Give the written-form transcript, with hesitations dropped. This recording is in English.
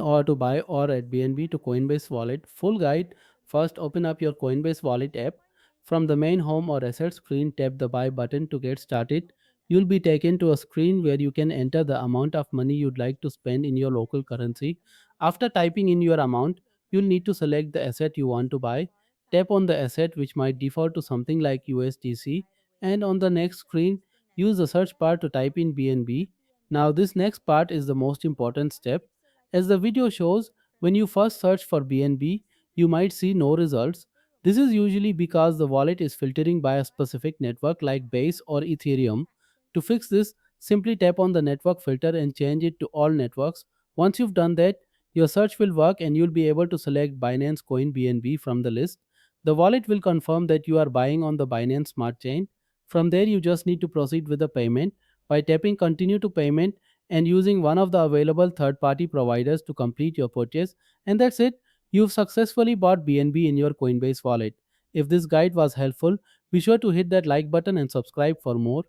or to buy or at BNB to Coinbase Wallet. Full guide. First, open up your Coinbase Wallet app. From the main home or asset screen, tap the buy button to get started. You'll be taken to a screen where you can enter the amount of money you'd like to spend in your local currency. After typing in your amount, you'll need to select the asset you want to buy. Tap on the asset, which might default to something like USDC, and on the next screen, use the search bar to type in BNB. Now, this next part is the most important step. As the video shows, when you first search for BNB, you might see no results. This is usually because the wallet is filtering by a specific network like Base or Ethereum. To fix this, simply tap on the network filter and change it to all networks. Once you've done that, your search will work and you'll be able to select Binance Coin BNB from the list. The wallet will confirm that you are buying on the Binance Smart Chain. From there, you just need to proceed with the payment by tapping Continue to Payment and using one of the available third party providers to complete your purchase. And that's it. You've successfully bought BNB in your Coinbase wallet. If this guide was helpful, be sure to hit that like button and subscribe for more.